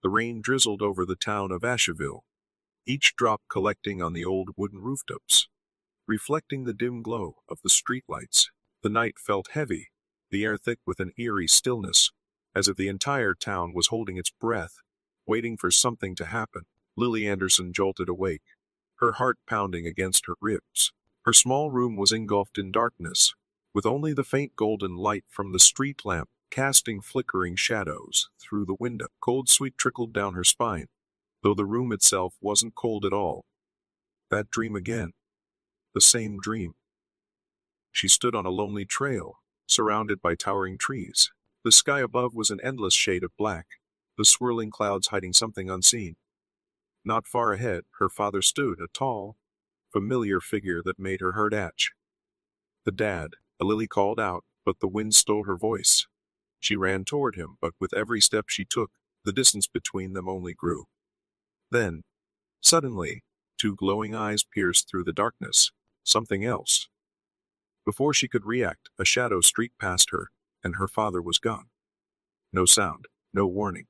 The rain drizzled over the town of Asheville, each drop collecting on the old wooden rooftops, reflecting the dim glow of the streetlights. The night felt heavy, the air thick with an eerie stillness, as if the entire town was holding its breath, waiting for something to happen. Lily Anderson jolted awake, her heart pounding against her ribs. Her small room was engulfed in darkness, with only the faint golden light from the street lamp casting flickering shadows through the window. Cold sweat trickled down her spine, though the room itself wasn't cold at all. That dream again. The same dream. She stood on a lonely trail, surrounded by towering trees. The sky above was an endless shade of black, the swirling clouds hiding something unseen. Not far ahead, her father stood, a tall, familiar figure that made her heart itch. "The dad," Lily called out, but the wind stole her voice. She ran toward him, but with every step she took, the distance between them only grew. Then, suddenly, two glowing eyes pierced through the darkness. Something else. Before she could react, a shadow streaked past her, and her father was gone. No sound, no warning,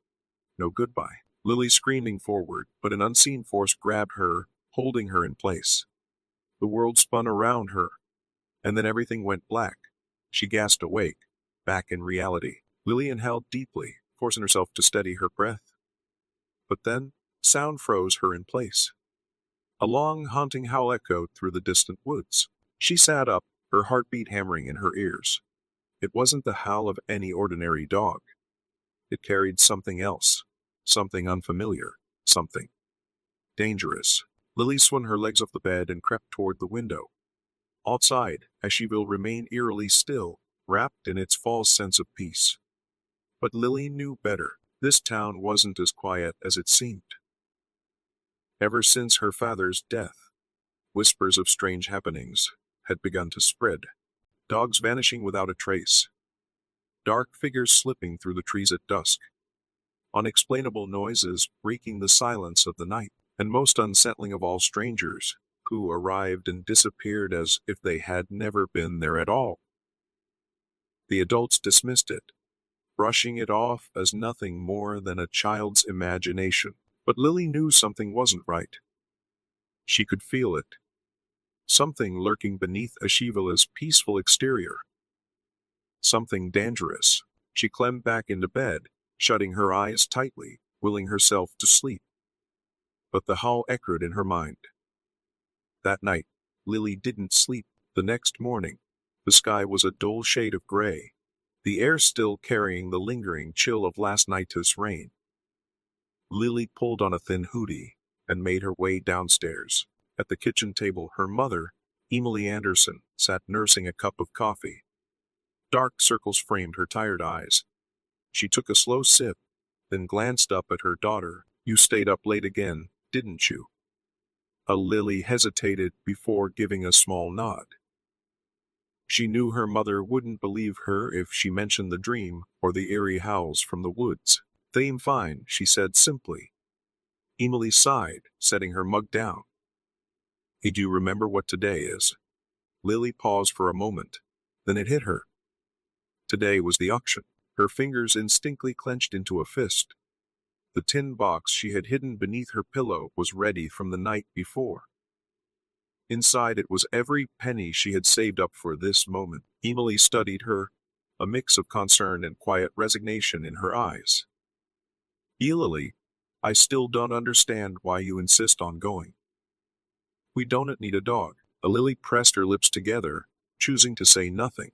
no goodbye. Lily screaming forward, but an unseen force grabbed her, holding her in place. The world spun around her, and then everything went black. She gasped awake, back in reality. Lily inhaled deeply, forcing herself to steady her breath. But then, sound froze her in place. A long, haunting howl echoed through the distant woods. She sat up, her heartbeat hammering in her ears. It wasn't the howl of any ordinary dog. It carried something else, something unfamiliar, something dangerous. Lily swung her legs off the bed and crept toward the window. Outside, Asheville remained eerily still, wrapped in its false sense of peace. But Lily knew better. This town wasn't as quiet as it seemed. Ever since her father's death, whispers of strange happenings had begun to spread. Dogs vanishing without a trace. Dark figures slipping through the trees at dusk. Unexplainable noises breaking the silence of the night. And most unsettling of all, strangers who arrived and disappeared as if they had never been there at all. The adults dismissed it, brushing it off as nothing more than a child's imagination. But Lily knew something wasn't right. She could feel it. Something lurking beneath Asheville's peaceful exterior. Something dangerous. She climbed back into bed, shutting her eyes tightly, willing herself to sleep. But the howl echoed in her mind. That night, Lily didn't sleep. The next morning, the sky was a dull shade of gray, the air still carrying the lingering chill of last night's rain. Lily pulled on a thin hoodie and made her way downstairs. At the kitchen table, her mother, Emily Anderson, sat nursing a cup of coffee. Dark circles framed her tired eyes. She took a slow sip, then glanced up at her daughter. "You stayed up late again, didn't you?" Lily hesitated before giving a small nod. She knew her mother wouldn't believe her if she mentioned the dream or the eerie howls from the woods. "I'm fine," she said simply. Emily sighed, setting her mug down. "Hey, do you remember what today is?" Lily paused for a moment. Then it hit her. Today was the auction. Her fingers instinctively clenched into a fist. The tin box she had hidden beneath her pillow was ready from the night before. Inside it was every penny she had saved up for this moment. Emily studied her, a mix of concern and quiet resignation in her eyes. "Lily, I still don't understand why you insist on going." "We don't need a dog." Lily pressed her lips together, choosing to say nothing.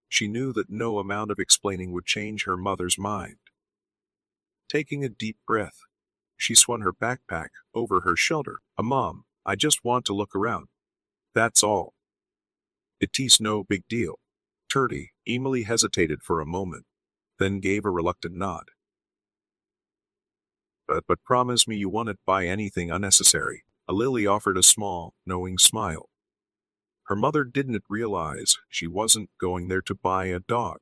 She knew that no amount of explaining would change her mother's mind. Taking a deep breath, she swung her backpack over her shoulder. "Mom, I just want to look around. That's all. It's no big deal." "Turdy." Emily hesitated for a moment, then gave a reluctant nod. But promise me you won't buy anything unnecessary." Lily offered a small, knowing smile. Her mother didn't realize she wasn't going there to buy a dog.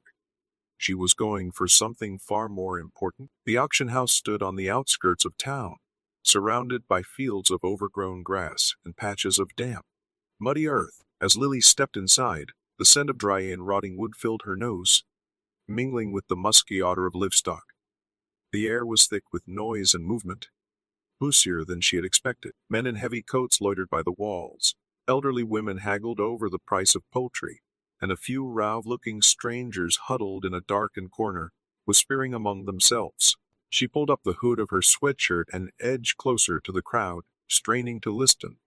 She was going for something far more important. The auction house stood on the outskirts of town, surrounded by fields of overgrown grass and patches of damp, muddy earth. As Lily stepped inside, the scent of dry and rotting wood filled her nose, mingling with the musky odor of livestock. The air was thick with noise and movement, busier than she had expected. Men in heavy coats loitered by the walls. Elderly women haggled over the price of poultry, and a few raw-looking strangers huddled in a darkened corner, whispering among themselves. She pulled up the hood of her sweatshirt and edged closer to the crowd, straining to listen.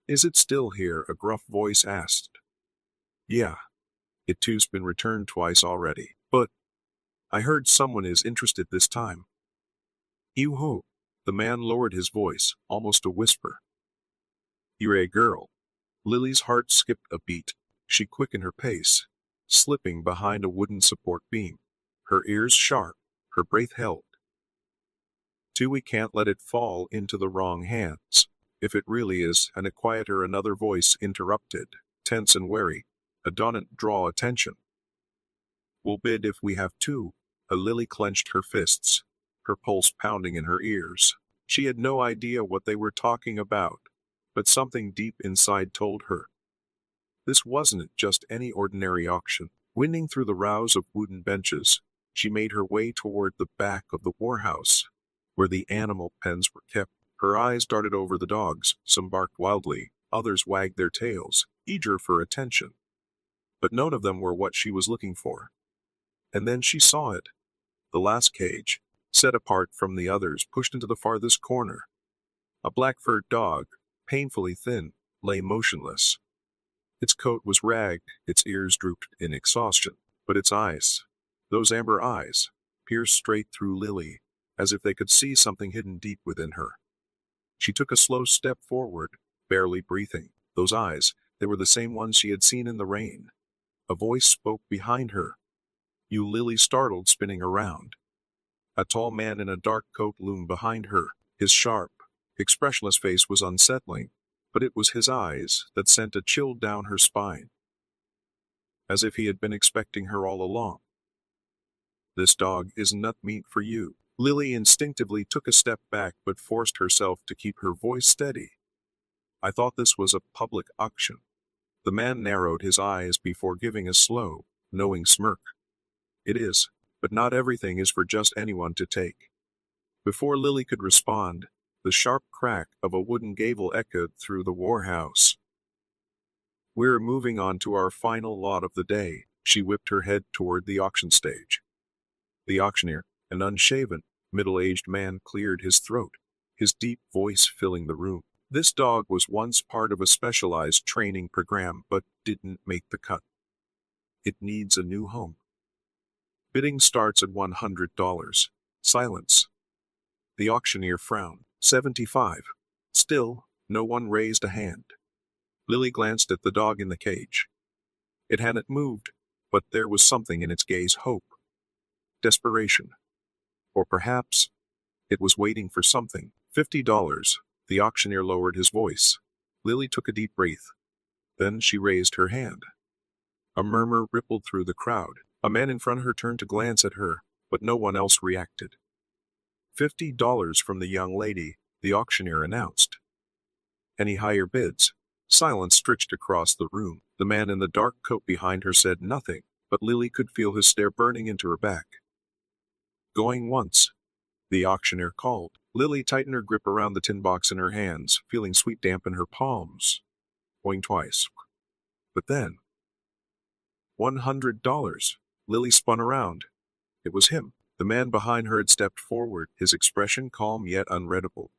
"Is it still here?" a gruff voice asked. "Yeah. It too's been returned twice already. But I heard someone is interested this time." "You who?" The man lowered his voice, almost a whisper. "You're a girl." Lily's heart skipped a beat. She quickened her pace, slipping behind a wooden support beam, her ears sharp, her breath held. "We can't let it fall into the wrong hands. If it really is," and a quieter another voice interrupted, tense and wary, "a don't draw attention. We'll bid if we have to." A Lily clenched her fists, her pulse pounding in her ears. She had no idea what they were talking about, but something deep inside told her this wasn't just any ordinary auction. Winding through the rows of wooden benches, she made her way toward the back of the warehouse, where the animal pens were kept. Her eyes darted over the dogs. Some barked wildly, others wagged their tails, eager for attention. But none of them were what she was looking for. And then she saw it. The last cage, set apart from the others, pushed into the farthest corner. A black-furred dog, painfully thin, lay motionless. Its coat was ragged, its ears drooped in exhaustion, but its eyes, those amber eyes, pierced straight through Lily, as if they could see something hidden deep within her. She took a slow step forward, barely breathing. Those eyes, they were the same ones she had seen in the rain. A voice spoke behind her. "You." Lily startled, spinning around. A tall man in a dark coat loomed behind her. His sharp, expressionless face was unsettling, but it was his eyes that sent a chill down her spine, as if he had been expecting her all along. "This dog is not meat for you." Lily instinctively took a step back but forced herself to keep her voice steady. "I thought this was a public auction." The man narrowed his eyes before giving a slow, knowing smirk. "It is, but not everything is for just anyone to take." Before Lily could respond, the sharp crack of a wooden gable echoed through the warehouse. "We're moving on to our final lot of the day." She whipped her head toward the auction stage. The auctioneer, an unshaven, middle-aged man, cleared his throat, his deep voice filling the room. "This dog was once part of a specialized training program but didn't make the cut. It needs a new home. Bidding starts at $100. Silence." The auctioneer frowned. 75. Still, no one raised a hand. Lily glanced at the dog in the cage. It hadn't moved, but there was something in its gaze: hope, desperation. Or perhaps it was waiting for something. $50. The auctioneer lowered his voice. Lily took a deep breath. Then she raised her hand. A murmur rippled through the crowd. A man in front of her turned to glance at her, but no one else reacted. $50 from the young lady, the auctioneer announced. "Any higher bids?" Silence stretched across the room. The man in the dark coat behind her said nothing, but Lily could feel his stare burning into her back. "Going once," the auctioneer called. Lily tightened her grip around the tin box in her hands, feeling sweat dampen her palms. "Going twice." But then, $100. Lily spun around. It was him. The man behind her had stepped forward, his expression calm yet unreadable.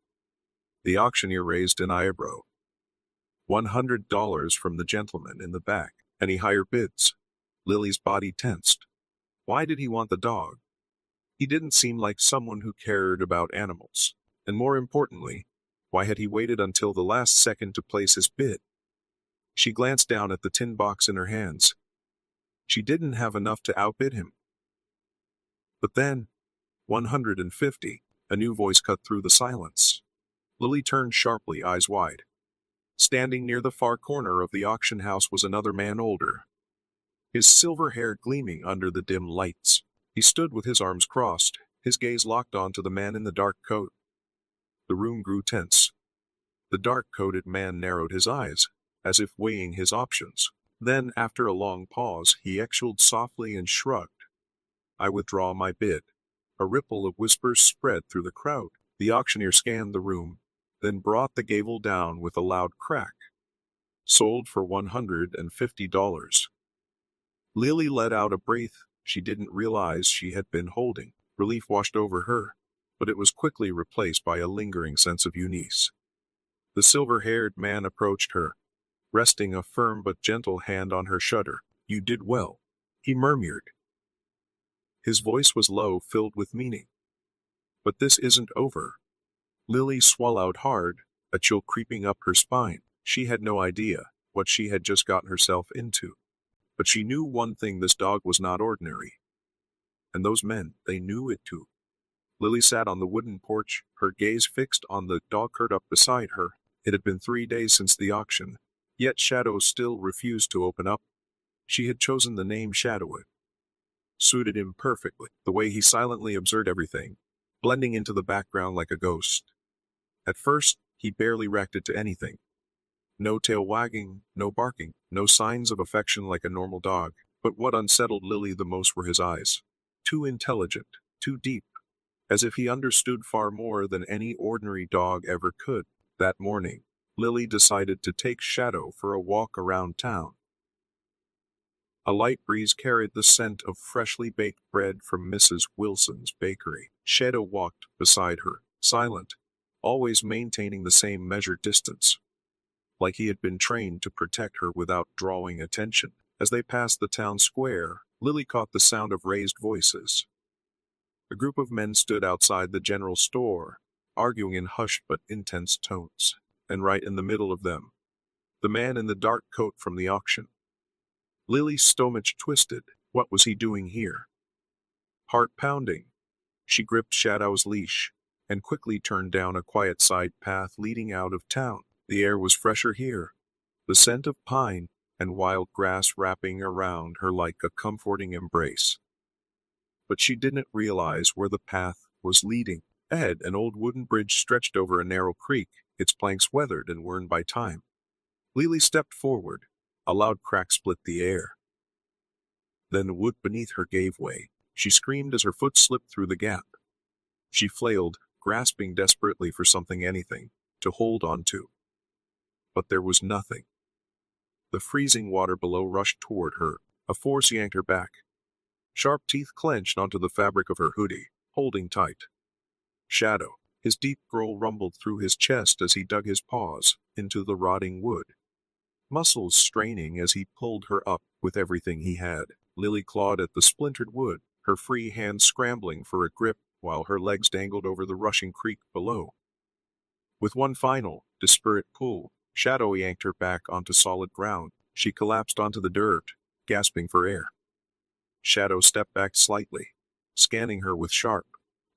The auctioneer raised an eyebrow. $100 from the gentleman in the back. "Any higher bids?" Lily's body tensed. Why did he want the dog? He didn't seem like someone who cared about animals. And more importantly, why had he waited until the last second to place his bid? She glanced down at the tin box in her hands. She didn't have enough to outbid him. But then, 150, a new voice cut through the silence. Lily turned sharply, eyes wide. Standing near the far corner of the auction house was another man, older, his silver hair gleaming under the dim lights. He stood with his arms crossed, his gaze locked onto the man in the dark coat. The room grew tense. The dark-coated man narrowed his eyes, as if weighing his options. Then, after a long pause, he exhaled softly and shrugged. I withdraw my bid. A ripple of whispers spread through the crowd. The auctioneer scanned the room, then brought the gavel down with a loud crack. Sold for $150. Lily let out a breath she didn't realize she had been holding. Relief washed over her, but it was quickly replaced by a lingering sense of unease. The silver-haired man approached her, resting a firm but gentle hand on her shoulder. "You did well," he murmured. His voice was low, filled with meaning. "But this isn't over." Lily swallowed hard, a chill creeping up her spine. She had no idea what she had just gotten herself into. But she knew one thing: this dog was not ordinary. And those men, they knew it too. Lily sat on the wooden porch, her gaze fixed on the dog curled up beside her. It had been 3 days since the auction, yet Shadow still refused to open up. She had chosen the name Shadow. It suited him perfectly, the way he silently observed everything, blending into the background like a ghost. At first, he barely reacted to anything. No tail wagging, no barking, no signs of affection like a normal dog. But what unsettled Lily the most were his eyes. Too intelligent, too deep, as if he understood far more than any ordinary dog ever could. That morning, Lily decided to take Shadow for a walk around town. A light breeze carried the scent of freshly baked bread from Mrs. Wilson's bakery. Shadow walked beside her, silent, always maintaining the same measured distance, like he had been trained to protect her without drawing attention. As they passed the town square, Lily caught the sound of raised voices. A group of men stood outside the general store, arguing in hushed but intense tones, and right in the middle of them, the man in the dark coat from the auction. Lily's stomach twisted. What was he doing here? Heart pounding, she gripped Shadow's leash, and quickly turned down a quiet side path leading out of town. The air was fresher here, the scent of pine and wild grass wrapping around her like a comforting embrace. But she didn't realize where the path was leading. Ahead, an old wooden bridge stretched over a narrow creek, its planks weathered and worn by time. Lily stepped forward. A loud crack split the air. Then the wood beneath her gave way. She screamed as her foot slipped through the gap. She flailed, grasping desperately for something, anything, to hold on to. But there was nothing. The freezing water below rushed toward her. A force yanked her back. Sharp teeth clenched onto the fabric of her hoodie, holding tight. Shadow, his deep growl rumbled through his chest as he dug his paws into the rotting wood, muscles straining as he pulled her up with everything he had. Lily clawed at the splintered wood, her free hand scrambling for a grip while her legs dangled over the rushing creek below. With one final, desperate pull, Shadow yanked her back onto solid ground. She collapsed onto the dirt, gasping for air. Shadow stepped back slightly, scanning her with sharp,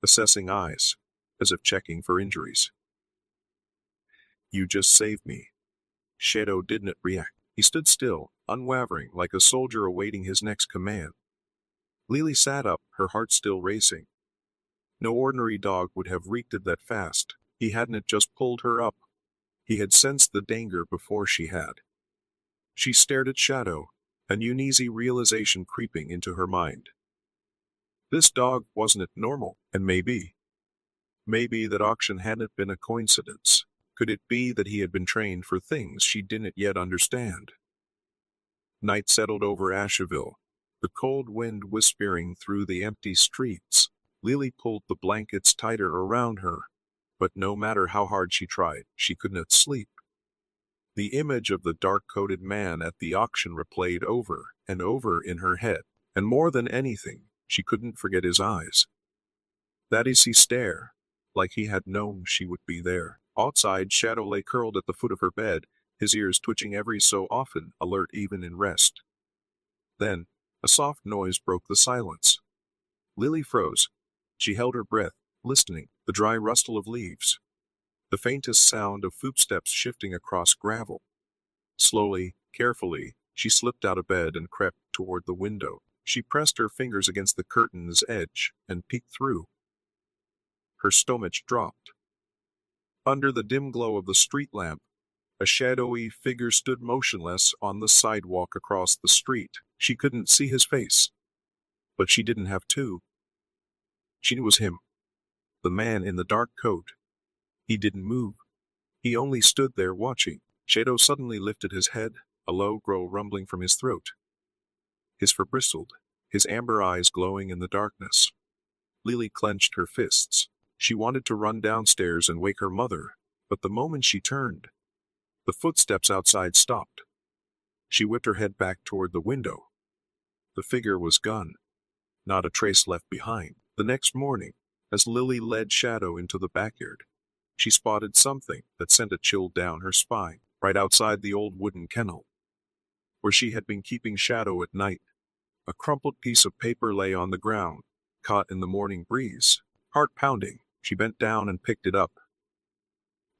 assessing eyes, as if checking for injuries. "You just saved me." Shadow didn't react. He stood still, unwavering, like a soldier awaiting his next command. Lily sat up, her heart still racing. No ordinary dog would have reacted that fast. He hadn't just pulled her up. He had sensed the danger before she had. She stared at Shadow, an uneasy realization creeping into her mind. This dog wasn't normal, and maybe that auction hadn't been a coincidence. Could it be that he had been trained for things she didn't yet understand? Night settled over Asheville, the cold wind whispering through the empty streets. Lily pulled the blankets tighter around her, but no matter how hard she tried, she could not sleep. The image of the dark-coated man at the auction replayed over and over in her head, and more than anything, she couldn't forget his eyes. That icy stare, like he had known she would be there. Outside, Shadow lay curled at the foot of her bed, his ears twitching every so often, alert even in rest. Then, a soft noise broke the silence. Lily froze. She held her breath, listening. The dry rustle of leaves, the faintest sound of footsteps shifting across gravel. Slowly, carefully, she slipped out of bed and crept toward the window. She pressed her fingers against the curtain's edge and peeked through. Her stomach dropped. Under the dim glow of the street lamp, a shadowy figure stood motionless on the sidewalk across the street. She couldn't see his face, but she didn't have to. She knew it was him, the man in the dark coat. He didn't move. He only stood there watching. Shadow suddenly lifted his head, a low growl rumbling from his throat. His fur bristled, his amber eyes glowing in the darkness. Lily clenched her fists. She wanted to run downstairs and wake her mother, but the moment she turned, the footsteps outside stopped. She whipped her head back toward the window. The figure was gone, not a trace left behind. The next morning, as Lily led Shadow into the backyard, she spotted something that sent a chill down her spine, right outside the old wooden kennel, where she had been keeping Shadow at night. A crumpled piece of paper lay on the ground, caught in the morning breeze. Heart pounding, she bent down and picked it up.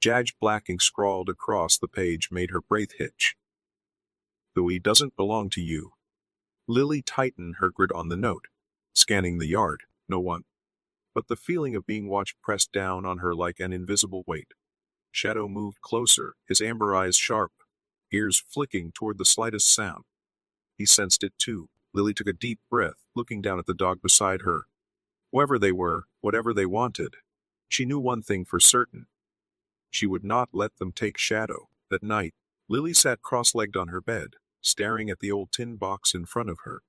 Jagged black ink scrawled across the page made her breath hitch. "Though he doesn't belong to you." Lily tightened her grip on the note, scanning the yard. No one. But the feeling of being watched pressed down on her like an invisible weight. Shadow moved closer, his amber eyes sharp, ears flicking toward the slightest sound. He sensed it too. Lily took a deep breath, looking down at the dog beside her. Whoever they were, whatever they wanted, she knew one thing for certain. She would not let them take Shadow. That night, Lily sat cross-legged on her bed, staring at the old tin box in front of her.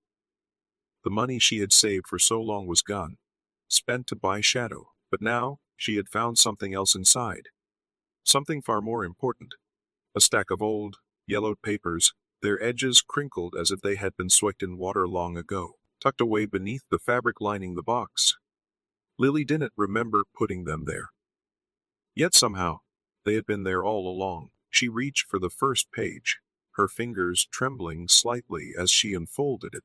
The money she had saved for so long was gone, spent to buy Shadow, but now she had found something else inside. Something far more important. A stack of old, yellowed papers, their edges crinkled as if they had been soaked in water long ago, tucked away beneath the fabric lining the box. Lily didn't remember putting them there. Yet somehow, they had been there all along. She reached for the first page, her fingers trembling slightly as she unfolded it.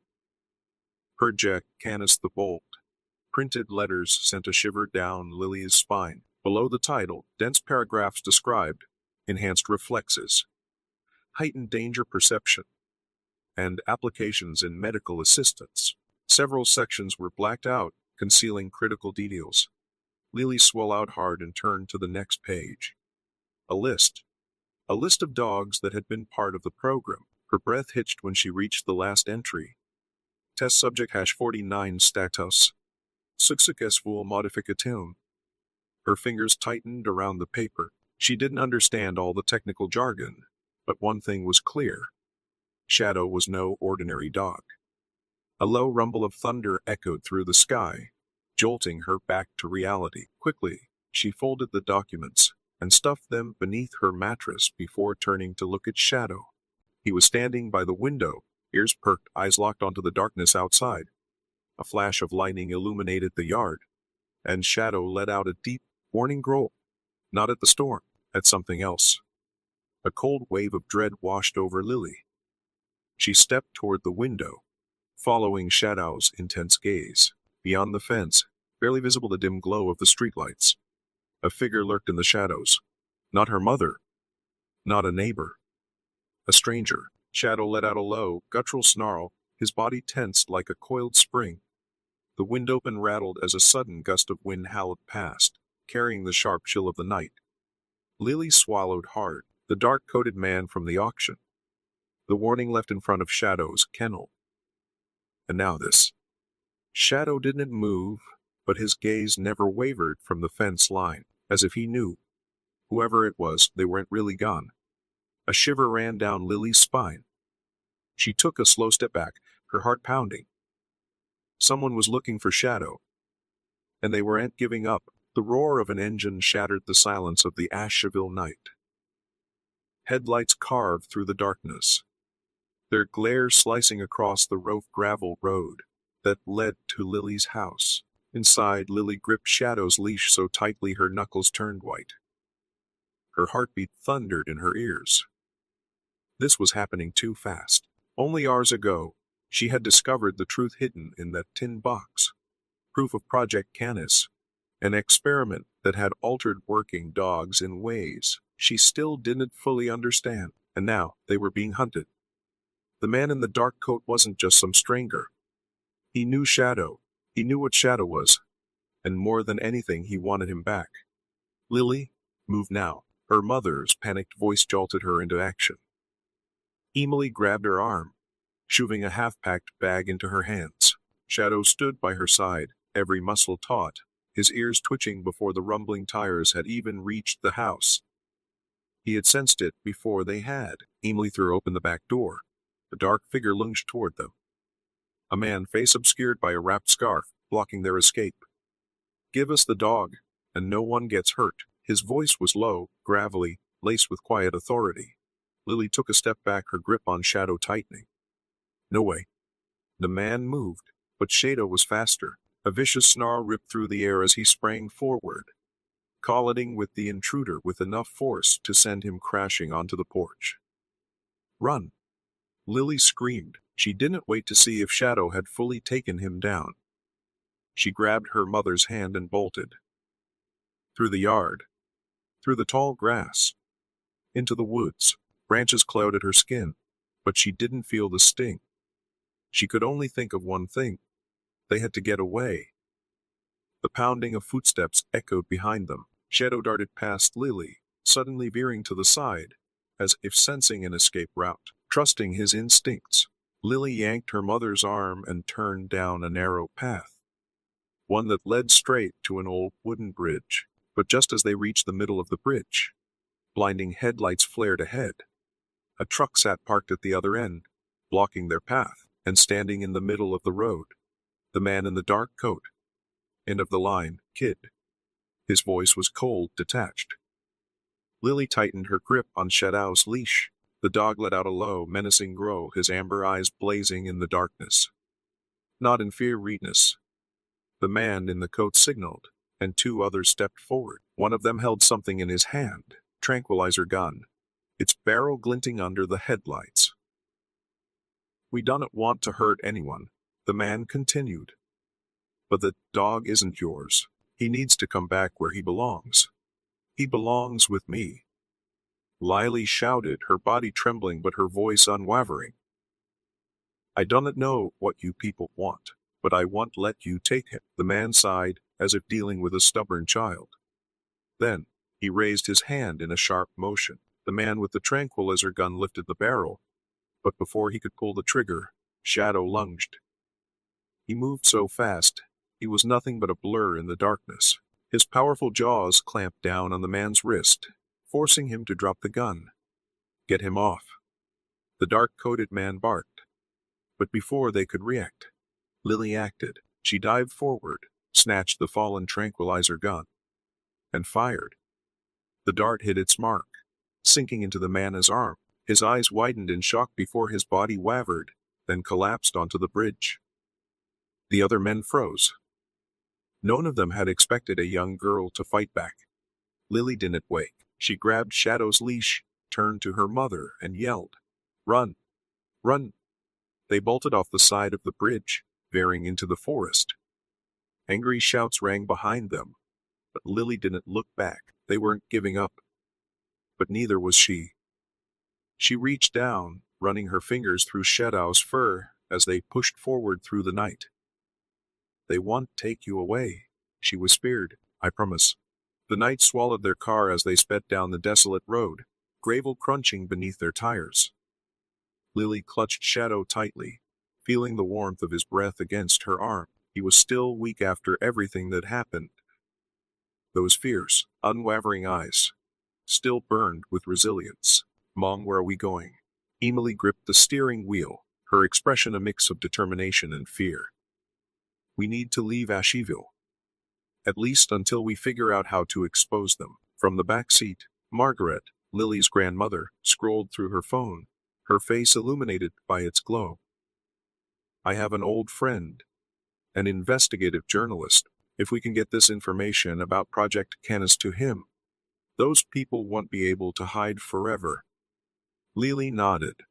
Project Canis the Bold. Printed letters sent a shiver down Lily's spine. Below the title, dense paragraphs described enhanced reflexes, heightened danger perception, and applications in medical assistance. Several sections were blacked out, concealing critical details. Lily swallowed hard and turned to the next page. A list. A list of dogs that had been part of the program. Her breath hitched when she reached the last entry. Test subject #49 status. Successful modification. Her fingers tightened around the paper. She didn't understand all the technical jargon, but one thing was clear. Shadow was no ordinary dog. A low rumble of thunder echoed through the sky, jolting her back to reality. Quickly, she folded the documents and stuffed them beneath her mattress before turning to look at Shadow. He was standing by the window, ears perked, eyes locked onto the darkness outside. A flash of lightning illuminated the yard, and Shadow let out a deep, warning growl. Not at the storm, at something else. A cold wave of dread washed over Lily. She stepped toward the window, following Shadow's intense gaze. Beyond the fence, barely visible the dim glow of the streetlights. A figure lurked in the shadows. Not her mother. Not a neighbor. A stranger. Shadow let out a low, guttural snarl, his body tensed like a coiled spring. The wind open rattled as a sudden gust of wind howled past, carrying the sharp chill of the night. Lily swallowed hard. The dark-coated man from the auction. The warning left in front of Shadow's kennel. And now this. Shadow didn't move, but his gaze never wavered from the fence line, as if he knew. Whoever it was, they weren't really gone. A shiver ran down Lily's spine. She took a slow step back, her heart pounding. Someone was looking for Shadow, and they weren't giving up. The roar of an engine shattered the silence of the Asheville night. Headlights carved through the darkness, their glare slicing across the rough gravel road that led to Lily's house. Inside, Lily gripped Shadow's leash so tightly her knuckles turned white. Her heartbeat thundered in her ears. This was happening too fast. Only hours ago, she had discovered the truth hidden in that tin box. Proof of Project Canis, an experiment that had altered working dogs in ways she still didn't fully understand, and now they were being hunted. The man in the dark coat wasn't just some stranger. He knew Shadow. He knew what Shadow was, and more than anything, he wanted him back. Lily, move now. Her mother's panicked voice jolted her into action. Emily grabbed her arm, shoving a half-packed bag into her hands. Shadow stood by her side, every muscle taut, his ears twitching before the rumbling tires had even reached the house. He had sensed it before they had. Emily threw open the back door. A dark figure lunged toward them. A man, face obscured by a wrapped scarf, blocking their escape. "Give us the dog, and no one gets hurt." His voice was low, gravelly, laced with quiet authority. Lily took a step back, her grip on Shadow tightening. "No way." The man moved, but Shadow was faster. A vicious snarl ripped through the air as he sprang forward, colliding with the intruder with enough force to send him crashing onto the porch. "Run!" Lily screamed. She didn't wait to see if Shadow had fully taken him down. She grabbed her mother's hand and bolted. Through the yard, through the tall grass, into the woods. Branches clouded her skin, but she didn't feel the sting. She could only think of one thing. They had to get away. The pounding of footsteps echoed behind them. Shadow darted past Lily, suddenly veering to the side, as if sensing an escape route. Trusting his instincts, Lily yanked her mother's arm and turned down a narrow path, one that led straight to an old wooden bridge. But just as they reached the middle of the bridge, blinding headlights flared ahead. A truck sat parked at the other end, blocking their path, and standing in the middle of the road, the man in the dark coat. "End of the line, kid." His voice was cold, detached. Lily tightened her grip on Shadow's leash. The dog let out a low, menacing growl, his amber eyes blazing in the darkness. Not in fear, redness. The man in the coat signaled, and two others stepped forward. One of them held something in his hand, tranquilizer gun, its barrel glinting under the headlights. "We don't want to hurt anyone," the man continued. "But the dog isn't yours. He needs to come back where he belongs. He belongs with me." Lily shouted, her body trembling but her voice unwavering. "I don't know what you people want, but I won't let you take him." The man sighed, as if dealing with a stubborn child. Then, he raised his hand in a sharp motion. The man with the tranquilizer gun lifted the barrel, but before he could pull the trigger, Shadow lunged. He moved so fast, he was nothing but a blur in the darkness. His powerful jaws clamped down on the man's wrist, forcing him to drop the gun. "Get him off." The dark-coated man barked. But before they could react, Lily acted. She dived forward, snatched the fallen tranquilizer gun, and fired. The dart hit its mark, sinking into the man's arm. His eyes widened in shock before his body wavered, then collapsed onto the bridge. The other men froze. None of them had expected a young girl to fight back. Lily didn't wait. She grabbed Shadow's leash, turned to her mother, and yelled, "Run! Run!" They bolted off the side of the bridge, veering into the forest. Angry shouts rang behind them, but Lily didn't look back. They weren't giving up. But neither was she. She reached down, running her fingers through Shadow's fur as they pushed forward through the night. "They won't take you away," she whispered. "I promise." The night swallowed their car as they sped down the desolate road, gravel crunching beneath their tires. Lily clutched Shadow tightly, feeling the warmth of his breath against her arm. He was still weak after everything that happened. Those fierce, unwavering eyes still burned with resilience. "Mom, where are we going?" Emily gripped the steering wheel, her expression a mix of determination and fear. "We need to leave Asheville. At least until we figure out how to expose them." From the back seat, Margaret, Lily's grandmother, scrolled through her phone, her face illuminated by its glow. "I have an old friend, an investigative journalist. If we can get this information about Project Canis to him, those people won't be able to hide forever." Lily nodded,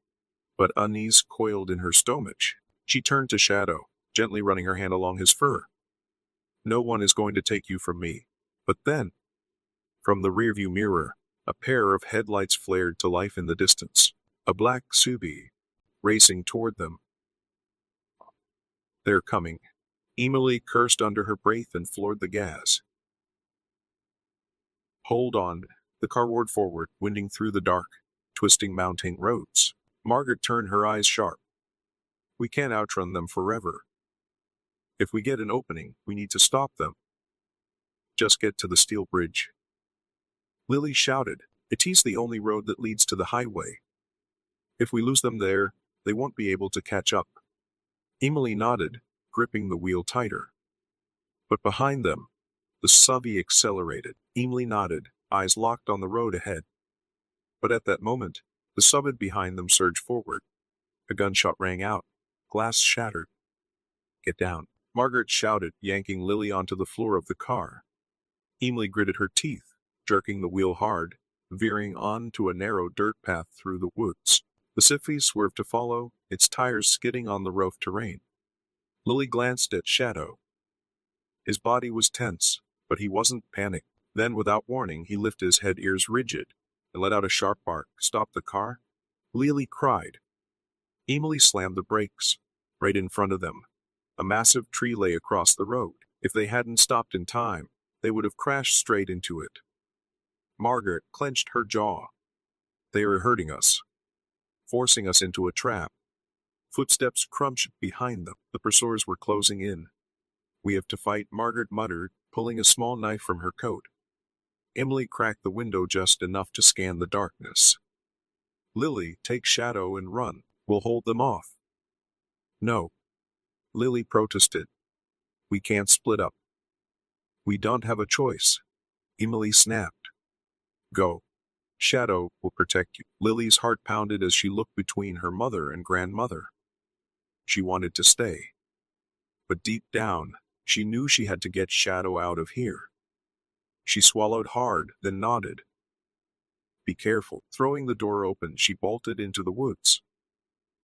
but unease coiled in her stomach. She turned to Shadow, gently running her hand along his fur. "No one is going to take you from me." But then, from the rearview mirror, a pair of headlights flared to life in the distance. A black Subi, racing toward them. "They're coming." Emily cursed under her breath and floored the gas. "Hold on." The car roared forward, winding through the dark, twisting mountain roads. Margaret turned her eyes sharp. "We can't outrun them forever." If we get an opening, we need to stop them. Just get to the steel bridge. Lily shouted. It's the only road that leads to the highway. If we lose them there, they won't be able to catch up. Emily nodded, gripping the wheel tighter. But behind them, the subby accelerated. Emily nodded, eyes locked on the road ahead. But at that moment, the subbed behind them surged forward. A gunshot rang out. Glass shattered. Get down, Margaret shouted, yanking Lily onto the floor of the car. Emily gritted her teeth, jerking the wheel hard, veering onto a narrow dirt path through the woods. The Siffy swerved to follow, its tires skidding on the rough terrain. Lily glanced at Shadow. His body was tense, but he wasn't panicked. Then, without warning, he lifted his head, ears rigid, and let out a sharp bark. Stop the car? Lily cried. Emily slammed the brakes. Right in front of them, a massive tree lay across the road. If they hadn't stopped in time, they would have crashed straight into it. Margaret clenched her jaw. They are hurting us, forcing us into a trap. Footsteps crunched behind them. The pursuers were closing in. We have to fight, Margaret muttered, pulling a small knife from her coat. Emily cracked the window just enough to scan the darkness. Lily, take Shadow and run. We'll hold them off. No. Lily protested. We can't split up. We don't have a choice. Emily snapped. Go. Shadow will protect you. Lily's heart pounded as she looked between her mother and grandmother. She wanted to stay. But deep down, she knew she had to get Shadow out of here. She swallowed hard, then nodded. Be careful. Throwing the door open, she bolted into the woods.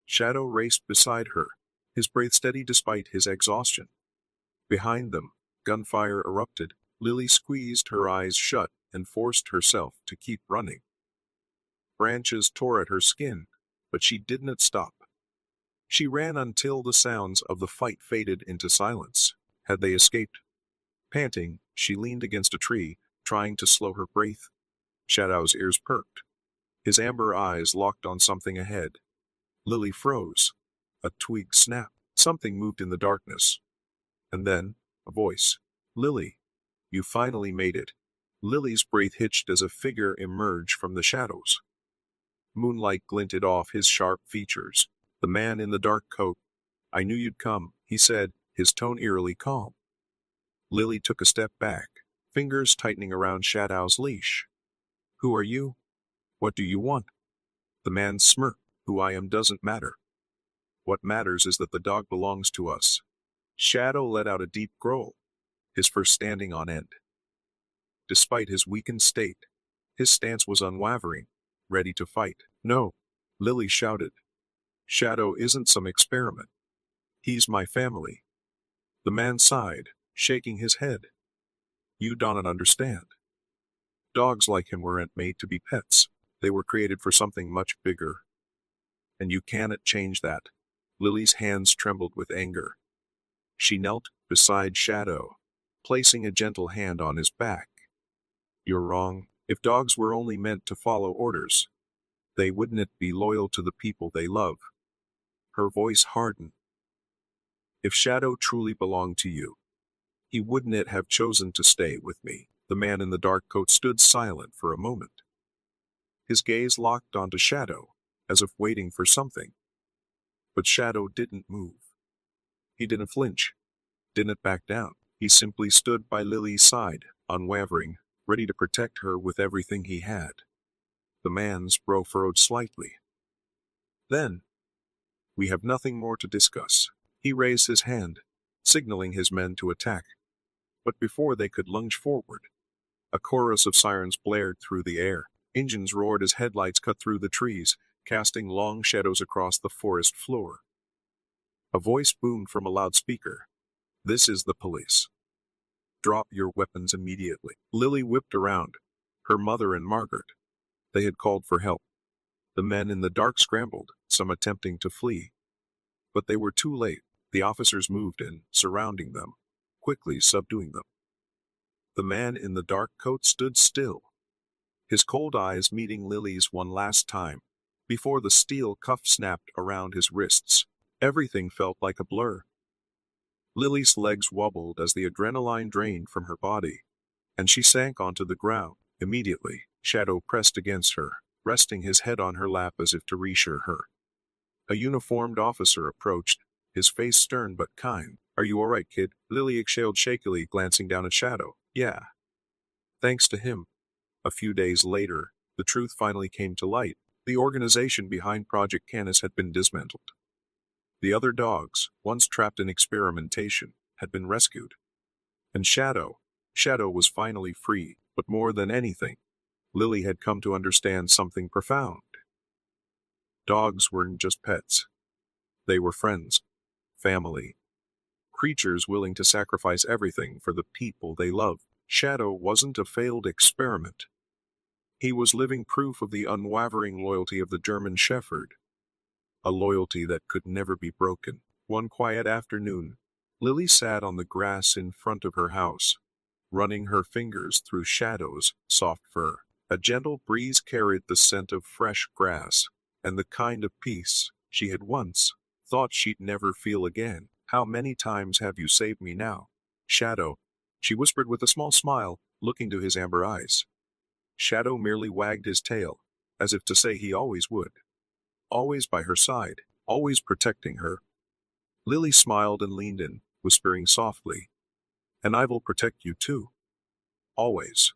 Shadow raced beside her, his breath steady despite his exhaustion. Behind them, gunfire erupted. Lily squeezed her eyes shut and forced herself to keep running. Branches tore at her skin, but she did not stop. She ran until the sounds of the fight faded into silence. Had they escaped? Panting, she leaned against a tree, trying to slow her breath. Shadow's ears perked. His amber eyes locked on something ahead. Lily froze. A twig snapped. Something moved in the darkness. And then, a voice. Lily, you finally made it. Lily's breath hitched as a figure emerged from the shadows. Moonlight glinted off his sharp features. The man in the dark coat. I knew you'd come, he said, his tone eerily calm. Lily took a step back, fingers tightening around Shadow's leash. Who are you? What do you want? The man smirked. Who I am doesn't matter. What matters is that the dog belongs to us. Shadow let out a deep growl, his fur standing on end. Despite his weakened state, his stance was unwavering, ready to fight. No, Lily shouted. Shadow isn't some experiment. He's my family. The man sighed, shaking his head. You don't understand. Dogs like him weren't made to be pets. They were created for something much bigger. And you cannot change that. Lily's hands trembled with anger. She knelt beside Shadow, placing a gentle hand on his back. You're wrong. If dogs were only meant to follow orders, they wouldn't be loyal to the people they love. Her voice hardened. If Shadow truly belonged to you, he wouldn't have chosen to stay with me. The man in the dark coat stood silent for a moment. His gaze locked onto Shadow, as if waiting for something. But Shadow didn't move. He didn't flinch, didn't back down. He simply stood by Lily's side, unwavering, ready to protect her with everything he had. The man's brow furrowed slightly. Then, we have nothing more to discuss. He raised his hand, signaling his men to attack. But before they could lunge forward, a chorus of sirens blared through the air. Engines roared as headlights cut through the trees, casting long shadows across the forest floor. A voice boomed from a loudspeaker. This is the police. Drop your weapons immediately. Lily whipped around. Her mother and Margaret. They had called for help. The men in the dark scrambled, some attempting to flee. But they were too late. The officers moved in, surrounding them, quickly subduing them. The man in the dark coat stood still, his cold eyes meeting Lily's one last time, before the steel cuff snapped around his wrists. Everything felt like a blur. Lily's legs wobbled as the adrenaline drained from her body, and she sank onto the ground. Immediately, Shadow pressed against her, resting his head on her lap as if to reassure her. A uniformed officer approached, his face stern but kind. "Are you all right, kid?" Lily exhaled shakily, glancing down at Shadow. "Yeah. Thanks to him." A few days later, the truth finally came to light. The organization behind Project Canis had been dismantled. The other dogs, once trapped in experimentation, had been rescued. And Shadow was finally free. But more than anything, Lily had come to understand something profound. Dogs weren't just pets. They were friends, family, creatures willing to sacrifice everything for the people they loved. Shadow wasn't a failed experiment. He was living proof of the unwavering loyalty of the German Shepherd, a loyalty that could never be broken. One quiet afternoon, Lily sat on the grass in front of her house, running her fingers through Shadow's soft fur. A gentle breeze carried the scent of fresh grass, and the kind of peace she had once thought she'd never feel again. "How many times have you saved me now, Shadow?" she whispered with a small smile, looking to his amber eyes. Shadow merely wagged his tail, as if to say he always would. Always by her side, always protecting her. Lily smiled and leaned in, whispering softly, "And I will protect you too. Always."